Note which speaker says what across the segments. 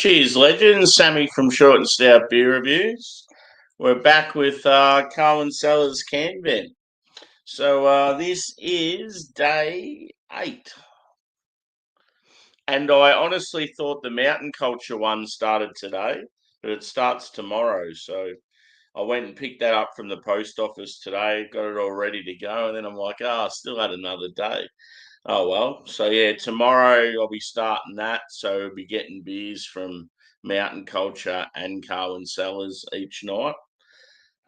Speaker 1: Cheers, legends. Sammy from Short and Stout Beer Reviews. We're back with CARWYN Cellars CARWYN. So this is day 8. And I honestly thought the mountain culture one started today, but it starts tomorrow. So I went and picked that up from the post office today, got it all ready to go, and then I'm like, I still had another day. Oh well, so yeah, tomorrow I'll be starting that. So we'll be getting beers from Mountain Culture and CARWYN Cellars each night.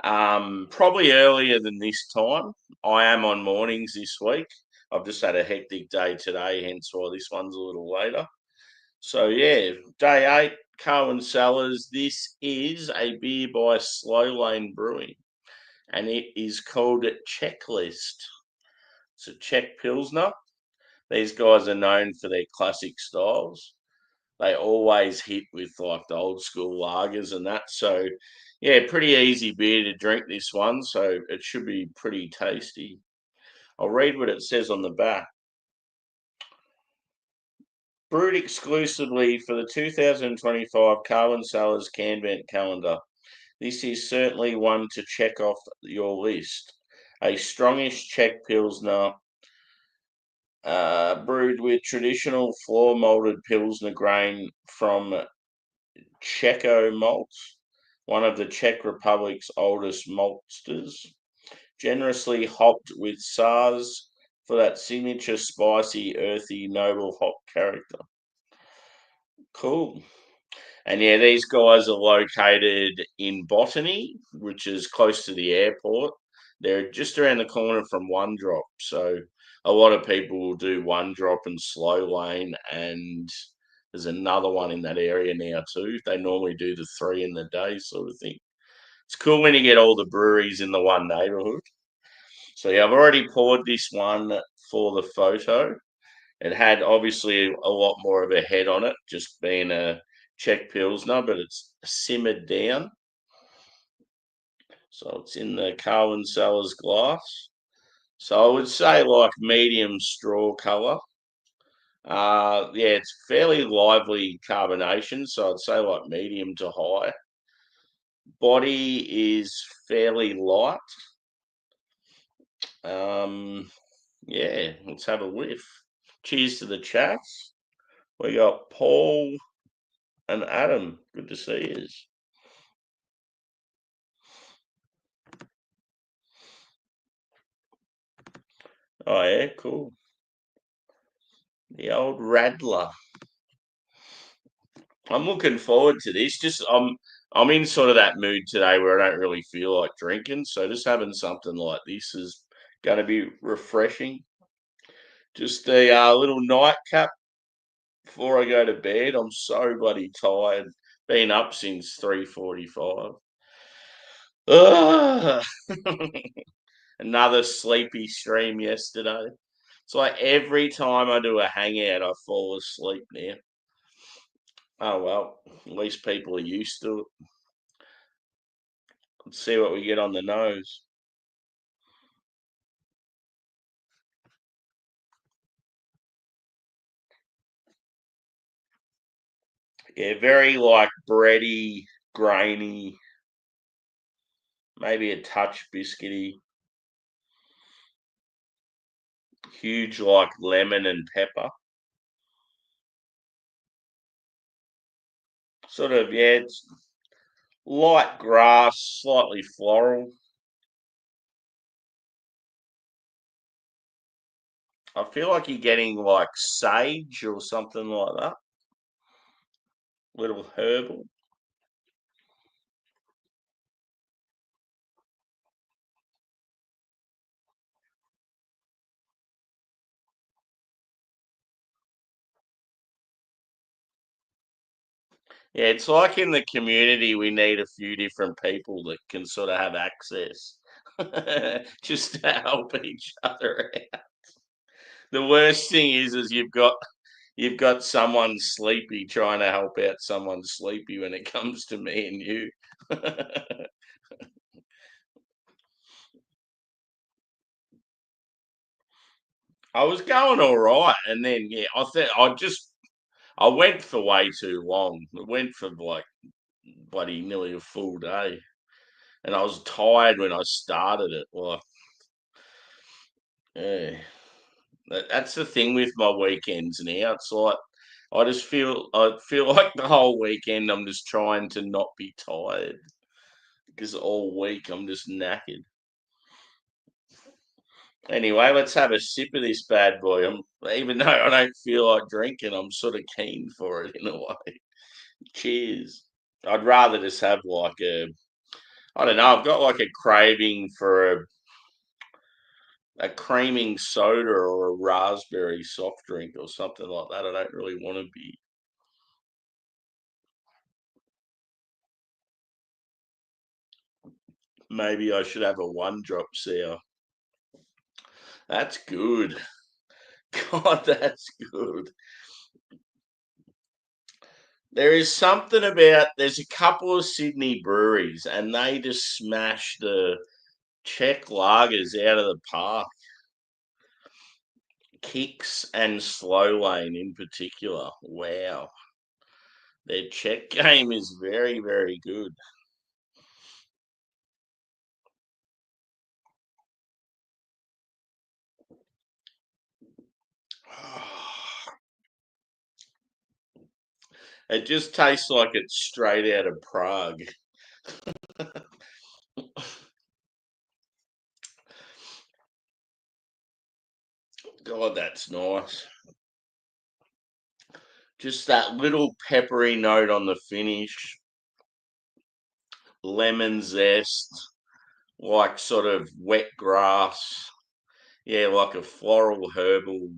Speaker 1: Probably earlier than this time. I am on mornings this week. I've just had a hectic day today, hence why this one's a little later. So yeah, day 8, CARWYN Cellars. This is a beer by Slow Lane Brewing, and it is called Czechlist. It's a Czech Pilsner. These guys are known for their classic styles. They always hit with like the old school lagers and that. So, yeah, pretty easy beer to drink this one. So it should be pretty tasty. I'll read what it says on the back. Brewed exclusively for the 2025 CARWYN Cellars CARWYN calendar. This is certainly one to check off your list. A strongish Czech Pilsner brewed with traditional floor molded Pilsner grain from Checo malt, one of the Czech Republic's oldest maltsters, generously hopped with Sars for that signature spicy, earthy, noble hop character. Cool. And yeah, these guys are located in Botany, which is close to the airport. They're just around the corner from One Drop. So a lot of people will do One Drop and Slow Lane, and there's another one in that area now too. They normally do the 3 in the day sort of thing. It's cool when you get all the breweries in the one neighborhood. So yeah, I've already poured this one for the photo. It had obviously a lot more of a head on it, just being a Czech Pilsner, but it's simmered down. So it's in the CARWYN Cellars glass. So I would say like medium straw colour. Yeah, it's fairly lively carbonation, so I'd say like medium to high. Body is fairly light. Yeah, let's have a whiff. Cheers to the chats. We got Paul and Adam. Good to see you. Oh yeah, cool. The old Radler. I'm looking forward to this. I'm in sort of that mood today where I don't really feel like drinking, so just having something like this is going to be refreshing. Just a little nightcap before I go to bed. I'm so bloody tired. Been up since 3:45. Another sleepy stream yesterday. It's like every time I do a hangout, I fall asleep now. Oh well, at least people are used to it. Let's see what we get on the nose. Yeah, very like bready, grainy, maybe a touch biscuity. Huge like lemon and pepper. Sort of, yeah, it's light grass, slightly floral. I feel like you're getting like sage or something like that. Little herbal. Yeah, it's like in the community, we need a few different people that can sort of have access just to help each other out. The worst thing is you've got someone sleepy trying to help out someone sleepy when it comes to me and you. I was going all right, and then yeah, I thought I just I went for way too long. I went for like bloody nearly a full day, and I was tired when I started it. Like, yeah, that's the thing with my weekends now. It's like I feel like the whole weekend I'm just trying to not be tired because all week I'm just knackered. Anyway, let's have a sip of this bad boy. Even though I don't feel like drinking, I'm sort of keen for it in a way. Cheers. I'd rather just have like I don't know. I've got like a craving for a creaming soda or a raspberry soft drink or something like that. I don't really want to be. Maybe I should have a one drop sour. That's good. God, that's good. There is something about there's a couple of Sydney breweries and they just smash the Czech lagers out of the park. Kicks and Slow Lane in particular. Wow. Their Czech game is very, very good. It just tastes like it's straight out of Prague. God, that's nice. Just that little peppery note on the finish, lemon zest, like sort of wet grass. Yeah, like a floral herbal.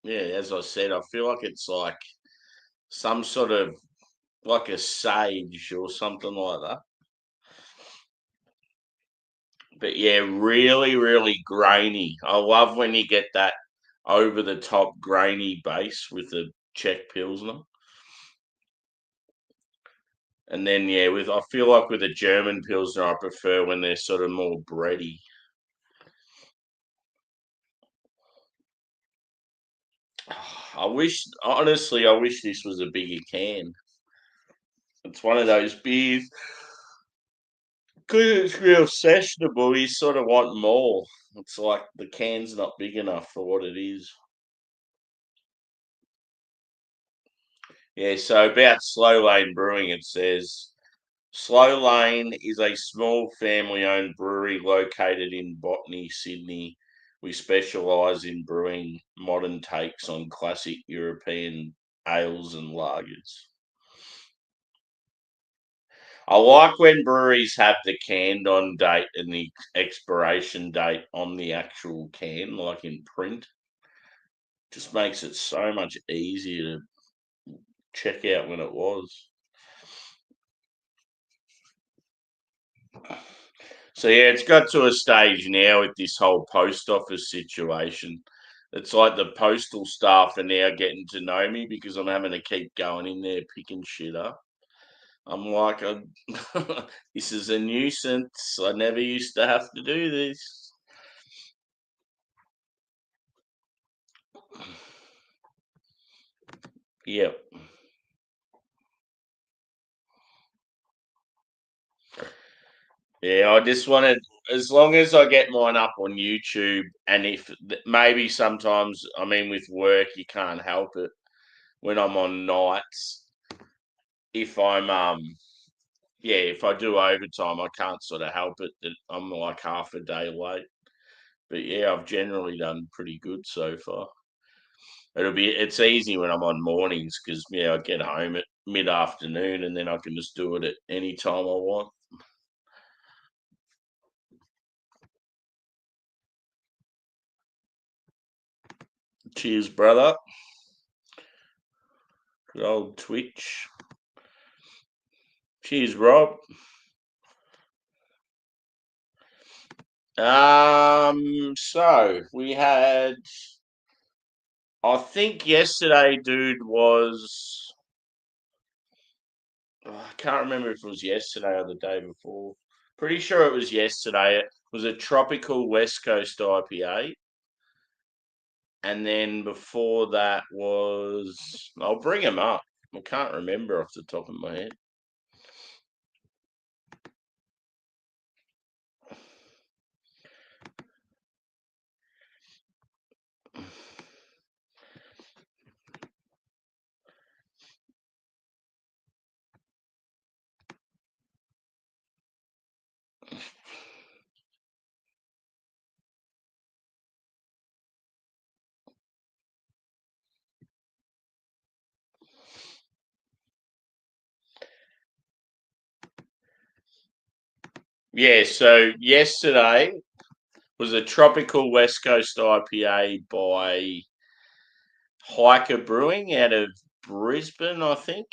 Speaker 1: Yeah, as I said, I feel like it's like some sort of like a sage or something like that. But yeah, really, really grainy. I love when you get that over the top grainy base with the Czech Pilsner. And then yeah, with I feel like with a German Pilsner I prefer when they're sort of more bready. I wish this was a bigger can. It's one of those beers because it's real sessionable, you sort of want more. It's like the can's not big enough for what it is. Yeah, so about Slow Lane Brewing, it says Slow Lane is a small family owned brewery located in Botany, Sydney. We specialise in brewing modern takes on classic European ales and lagers. I like when breweries have the canned on date and the expiration date on the actual can, like in print. Just makes it so much easier to check out when it was. So yeah, it's got to a stage now with this whole post office situation. It's like the postal staff are now getting to know me because I'm having to keep going in there picking shit up. I'm like, this is a nuisance. I never used to have to do this. Yep. Yeah, I just wanted, as long as I get mine up on YouTube, and if maybe sometimes, I mean, with work, you can't help it when I'm on nights. If I'm, yeah, if I do overtime, I can't sort of help it that I'm like half a day late. But yeah, I've generally done pretty good so far. It's easy when I'm on mornings because yeah, I get home at mid afternoon and then I can just do it at any time I want. Cheers, brother. Good old Twitch. Cheers, Rob. So we had, I think yesterday, dude, was, I can't remember if it was yesterday or the day before. Pretty sure it was yesterday. It was a tropical West Coast IPA. And then before that was, I'll bring them up. I can't remember off the top of my head. Yeah, so yesterday was a tropical West Coast IPA by Hiker Brewing out of Brisbane, I think.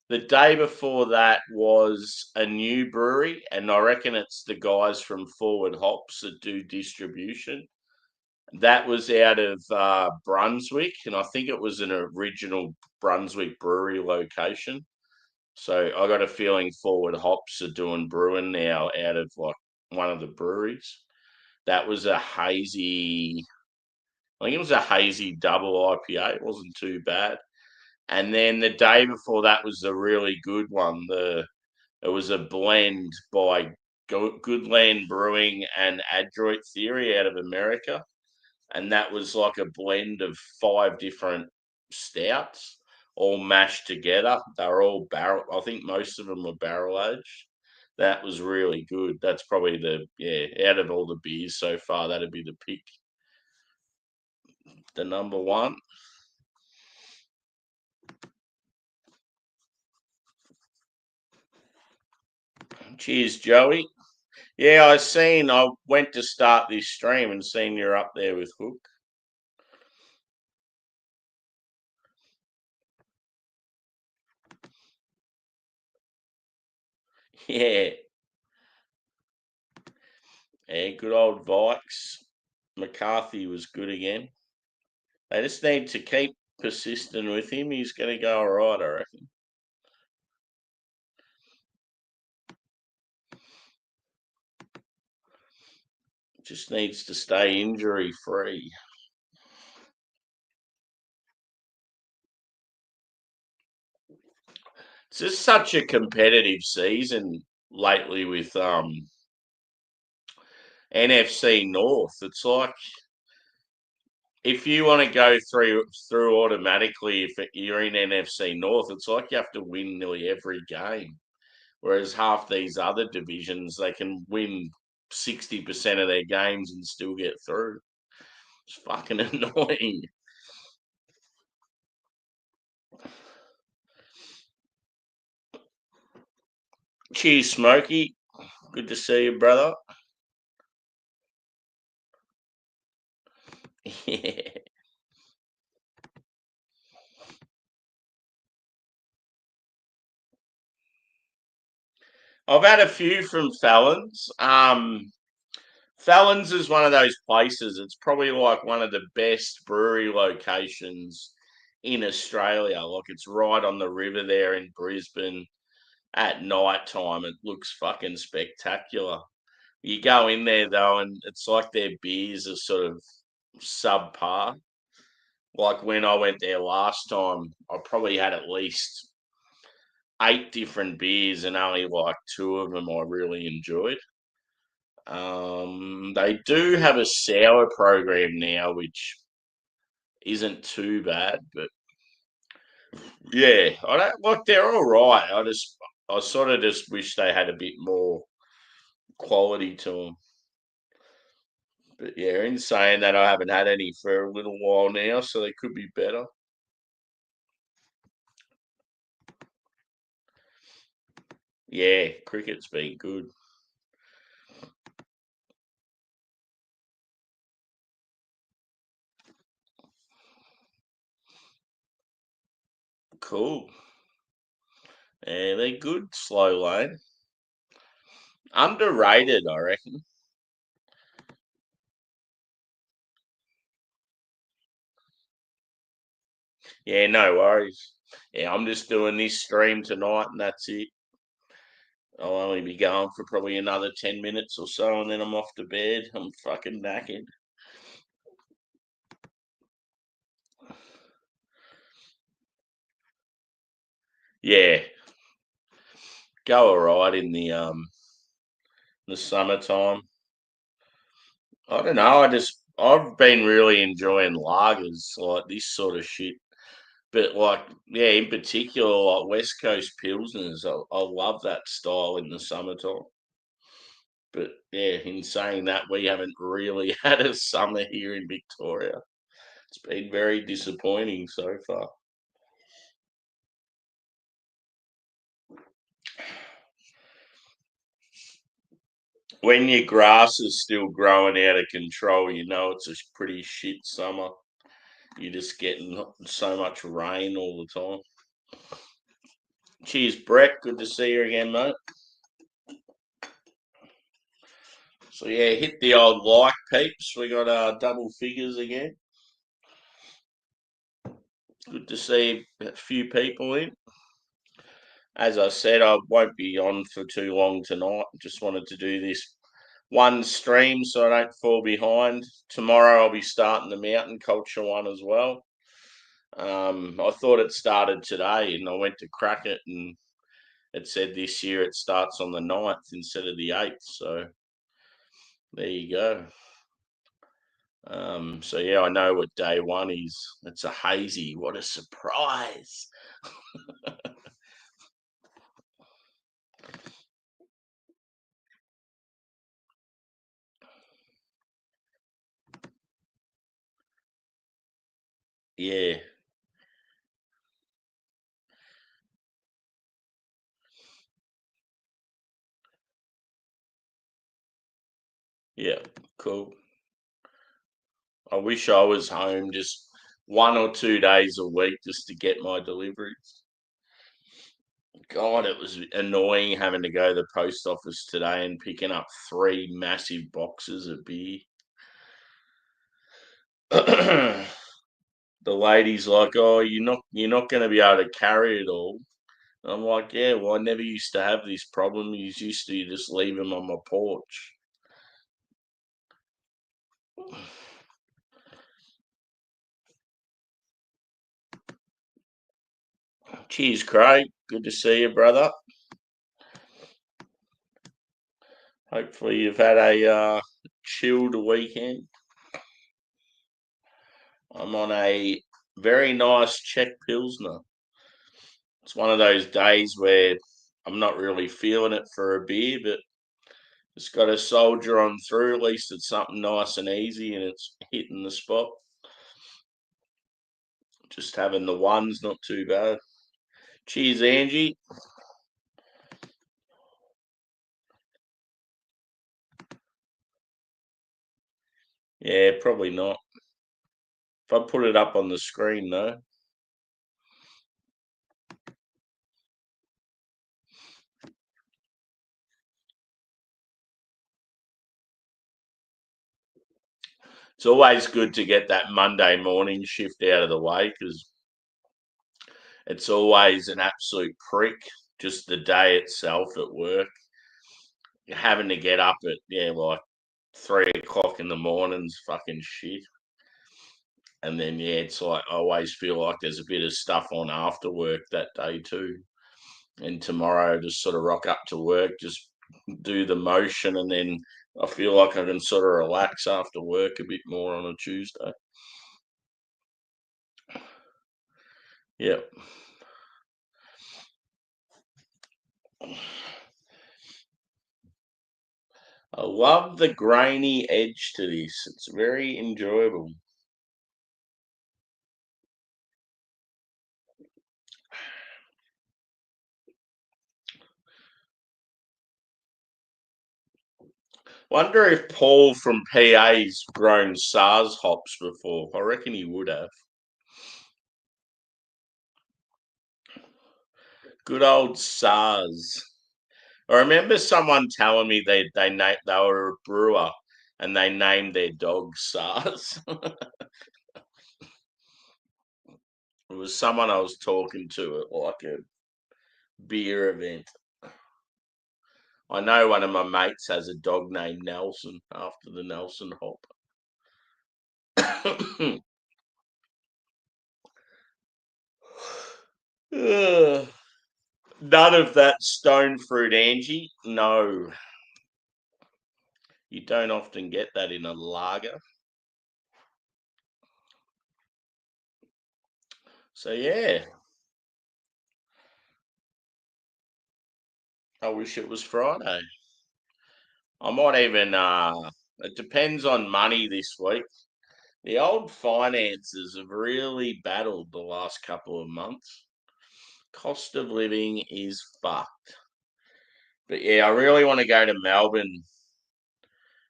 Speaker 1: The day before that was a new brewery, and I reckon it's the guys from Forward Hops that do distribution. That was out of Brunswick, and I think it was an original Brunswick brewery location. So I got a feeling Forward Hops are doing brewing now out of like one of the breweries. That was a hazy, I think it was a hazy double IPA. It wasn't too bad. And then the day before that was the really good one. It was a blend by Goodland Brewing and Adroit Theory out of America, and that was like a blend of 5 different stouts all mashed together. They were all barrel. I think most of them were barrel aged. That was really good. That's probably out of all the beers so far, that'd be the pick, the number one. Cheers, Joey. Yeah, I went to start this stream and seen you're up there with Hook. Yeah. Yeah, good old Vikes. McCarthy was good again. They just need to keep persistent with him. He's going to go all right, I reckon. Just needs to stay injury free. It's just such a competitive season lately with NFC North. It's like if you want to go through automatically, if you're in NFC North, it's like you have to win nearly every game. Whereas half these other divisions, they can win 60% of their games and still get through. It's fucking annoying. Cheers, Smokey. Good to see you, brother. Yeah. I've had a few from Fallon's. Fallon's is one of those places. It's probably like one of the best brewery locations in Australia. Like it's right on the river there in Brisbane. At night time, it looks fucking spectacular. You go in there though, and it's like their beers are sort of subpar. Like when I went there last time, I probably had at least 8 different beers, and only like 2 of them I really enjoyed. They do have a sour program now, which isn't too bad, but yeah, I don't like. They're all right. I sort of just wish they had a bit more quality to them. But yeah, in saying that, I haven't had any for a little while now, so they could be better. Yeah, cricket's been good. Cool. Yeah, they're good. Slow lane. Underrated, I reckon. Yeah, no worries. Yeah, I'm just doing this stream tonight, and that's it. I'll only be going for probably another 10 minutes or so, and then I'm off to bed. I'm fucking knackered. Yeah, go alright in the summertime. I don't know. I've been really enjoying lagers like this sort of shit. But like, yeah, in particular, like West Coast Pilsners, I love that style in the summertime. But yeah, in saying that, we haven't really had a summer here in Victoria. It's been very disappointing so far. When your grass is still growing out of control, you know it's a pretty shit summer. You're just getting so much rain all the time. Cheers, Brett. Good to see you again, mate. So yeah, hit the old like peeps. We got double figures again. Good to see a few people in. As I said, I won't be on for too long tonight. Just wanted to do this one stream so I don't fall behind. Tomorrow I'll be starting the mountain culture one as well. I thought it started today and I went to crack it and it said this year it starts on the 9th instead of the 8th. So there you go. So yeah, I know what day one is. It's a hazy. What a surprise. Yeah, yeah, cool. I wish I was home just 1 or 2 days a week just to get my deliveries. God, it was annoying having to go to the post office today and picking up 3 massive boxes of beer. The lady's like, "Oh, you're not going to be able to carry it all." I'm like, "Yeah, well, I never used to have this problem. You used to just leave them on my porch." Cheers, Craig. Good to see you, brother. Hopefully, you've had a chilled weekend. I'm on a very nice Czech Pilsner. It's one of those days where I'm not really feeling it for a beer, but it's got to soldier on through. At least it's something nice and easy and it's hitting the spot. Just having the ones, not too bad. Cheers, Angie. Yeah, probably not. If I put it up on the screen, though. It's always good to get that Monday morning shift out of the way because it's always an absolute prick just the day itself at work. Having to get up at, yeah, like 3 o'clock in the morning's fucking shit. And then, yeah, it's like I always feel like there's a bit of stuff on after work that day too. And tomorrow, just sort of rock up to work, just do the motion, and then I feel like I can sort of relax after work a bit more on a Tuesday. Yep. I love the grainy edge to this. It's very enjoyable. Wonder if Paul from PA's grown SARS hops before. I reckon he would have. Good old SARS. I remember someone telling me they were a brewer and they named their dog SARS. It was someone I was talking to at like a beer event. I know one of my mates has a dog named Nelson after the Nelson hop. Ugh. None of that stone fruit, Angie. No. You don't often get that in a lager. So, yeah. I wish it was Friday. I might even, it depends on money this week. The old finances have really battled the last couple of months. Cost of living is fucked. But yeah, I really want to go to Melbourne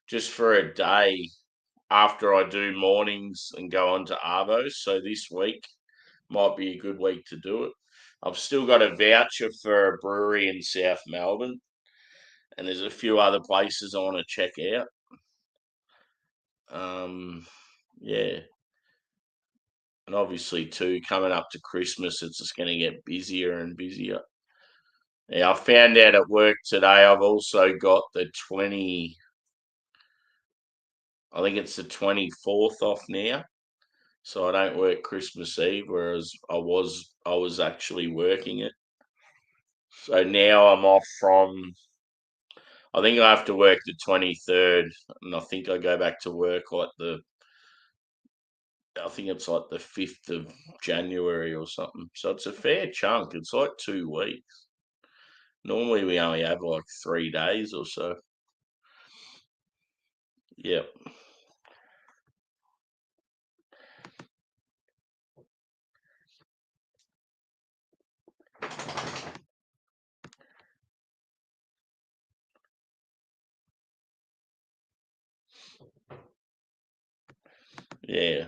Speaker 1: just for a day after I do mornings and go on to Arvos. So this week might be a good week to do it. I've still got a voucher for a brewery in South Melbourne, and there's a few other places I want to check out. Yeah. And obviously, too, coming up to Christmas, it's just going to get busier and busier. Yeah, I found out at work today I've also got the 20, I think it's the 24th off now. So I don't work Christmas Eve, whereas I was actually working it. So now I'm off from, I think I have to work the 23rd, and I think I go back to work I think it's like the 5th of January or something. So it's a fair chunk. It's like 2 weeks. Normally we only have like 3 days or so. Yep. Yeah.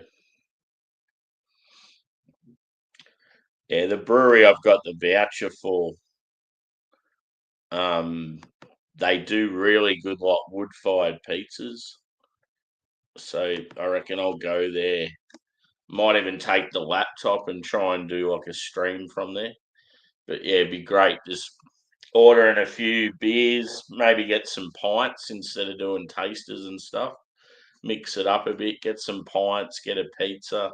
Speaker 1: Yeah, the brewery I've got the voucher for, um, they do really good like wood-fired pizzas. So I reckon I'll go there. Might even take the laptop and try and do like a stream from there. But yeah, it'd be great. Just ordering a few beers, maybe get some pints instead of doing tasters and stuff. Mix it up a bit, get some pints, get a pizza,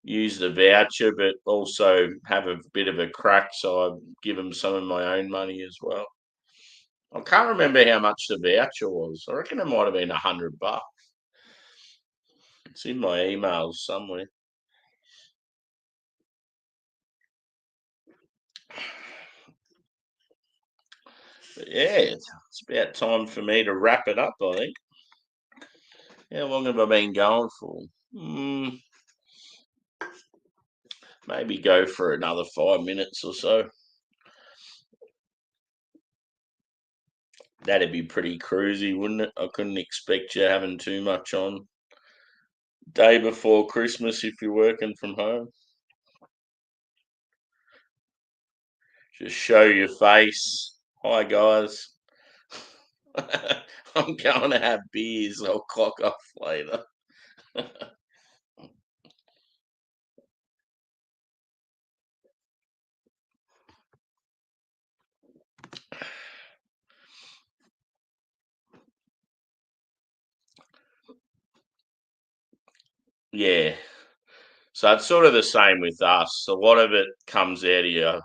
Speaker 1: use the voucher, but also have a bit of a crack. So I give them some of my own money as well. I can't remember how much the voucher was. I reckon it might have been $100. It's in my emails somewhere. But yeah, it's about time for me to wrap it up, I think. How long have I been going for? Maybe go for another 5 minutes or so. That'd be pretty cruisy, wouldn't it? I couldn't expect you having too much on day before Christmas if you're working from home. Just show your face. Hi, guys. I'm going to have beers. I'll clock off later. Yeah. So it's sort of the same with us. A lot of it comes out of your,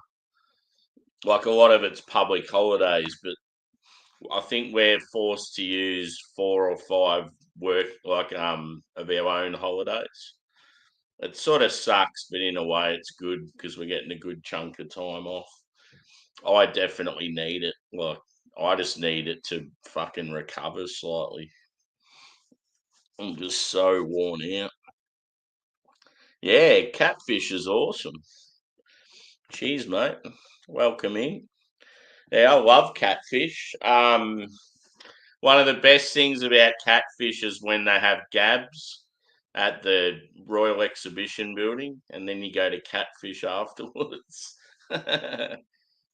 Speaker 1: like a lot of it's public holidays, but I think we're forced to use 4 or 5 work of our own holidays. It sort of sucks, but in a way it's good because we're getting a good chunk of time off. I definitely need it. Like I just need it to fucking recover slightly. I'm just so worn out. Yeah, catfish is awesome. Cheers, mate. Welcome in. Yeah, I love catfish. One of the best things about catfish is when they have gabs at the Royal Exhibition Building, and then you go to catfish afterwards. No,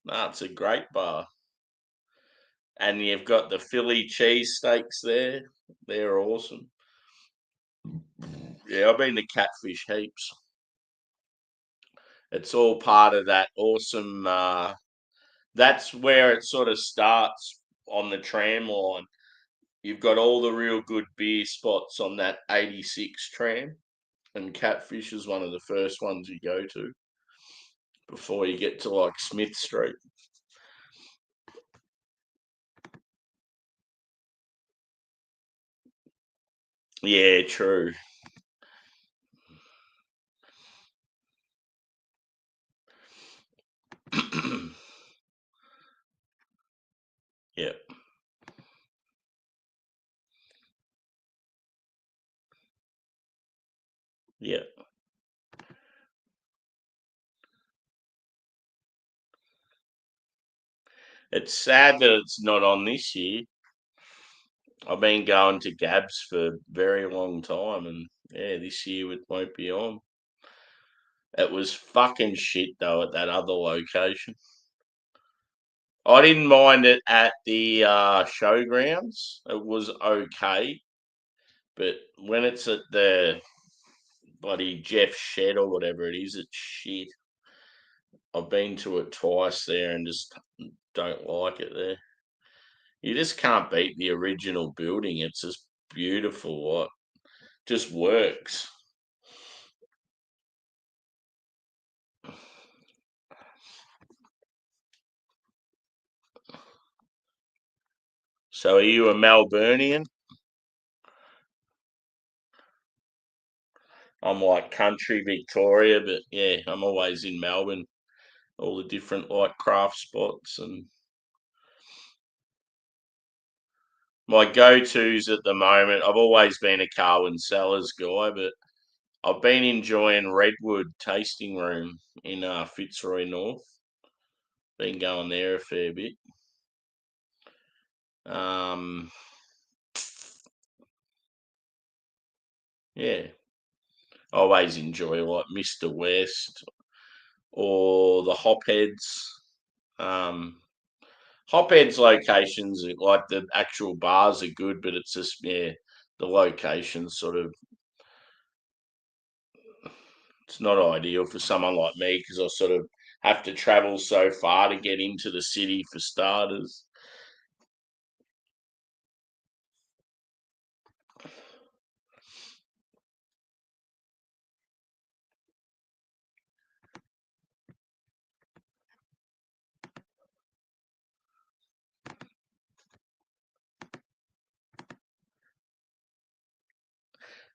Speaker 1: it's a great bar. And you've got the Philly cheese steaks there. They're awesome. Yeah, I've been to catfish heaps. It's all part of that awesome. That's where it sort of starts on the tram line. You've got all the real good beer spots on that 86 tram, and Catfish is one of the first ones you go to. before you get to like Smith Street. Yeah, true. Yeah, yeah. It's sad that it's not on this year. I've been going to Gabs for a very long time, and yeah, this year it won't be on. It was fucking shit though at that other location. I didn't mind it at the showgrounds. It was okay, but when it's at the bloody Jeff Shed or whatever it is, it's shit. I've been to it twice there and just don't like it there. You just can't beat the original building. It's just beautiful. What just works. So are you a Melburnian? I'm like country Victoria, but yeah, I'm always in Melbourne. All the different like craft spots and my go-tos at the moment. I've always been a CARWYN Cellars guy, but I've been enjoying Redwood Tasting Room in Fitzroy North. Been going there a fair bit. Um, yeah, I always enjoy like Mr. West or the Hopheads. Um, Hopheads locations, like the actual bars are good, but it's just yeah, the locations sort of it's not ideal for someone like me because I sort of have to travel so far to get into the city for starters.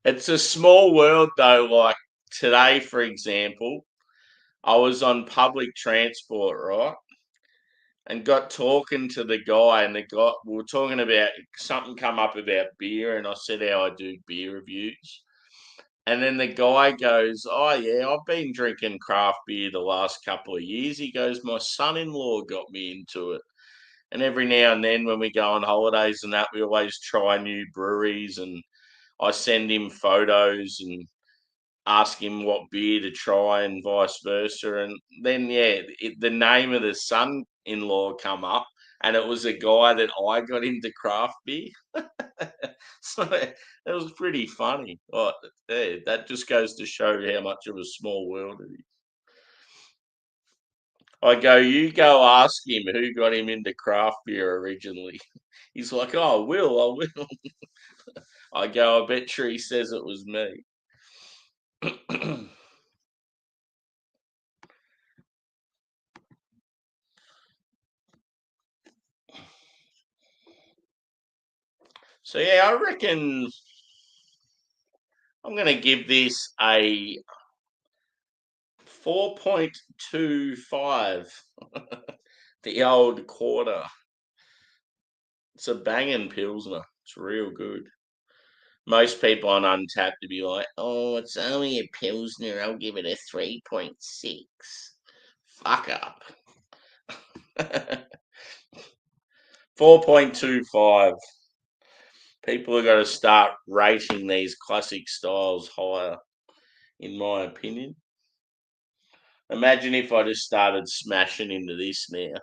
Speaker 1: It's a small world though. Like today, for example, I was on public transport, right? And got talking to the guy, and the guy we were talking about something come up about beer, and I said how I do beer reviews. And then the guy goes, "Oh yeah, I've been drinking craft beer the last couple of years." He goes, "My son-in-law got me into it." And every now and then when we go on holidays and that, we always try new breweries, and I send him photos and ask him what beer to try and vice versa. And then, yeah, the name of the son-in-law come up, and it was a guy that I got into craft beer. So it was pretty funny. Like, yeah, that just goes to show how much of a small world it is. I go, you go ask him who got him into craft beer originally. He's like, oh, I will. I go, I bet you he says it was me. So yeah, I reckon I'm going to give this a 4.25. The old quarter. It's a banging Pilsner. It's real good. Most people on Untapped to be like, oh, it's only a Pilsner. I'll give it a 3.6. Fuck up. 4.25. People have got to start rating these classic styles higher, in my opinion. Imagine if I just started smashing into this now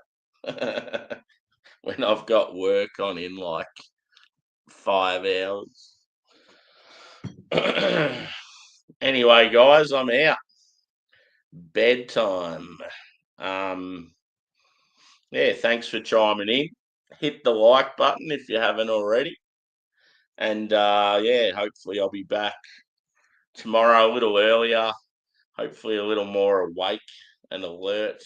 Speaker 1: when I've got work on in like 5 hours. Anyway, guys, I'm out. Bedtime. Um, yeah, thanks for chiming in. Hit the like button if you haven't already. And yeah, hopefully I'll be back tomorrow a little earlier, hopefully a little more awake. and alert.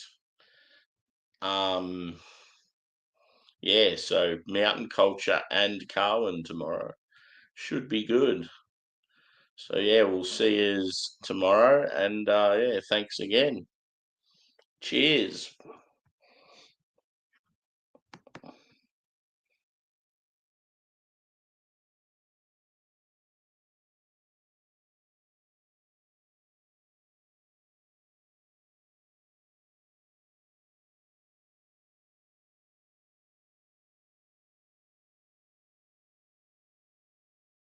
Speaker 1: Yeah, so mountain culture and CARWYN tomorrow should be good. So yeah, we'll see you tomorrow, and yeah, thanks again. Cheers.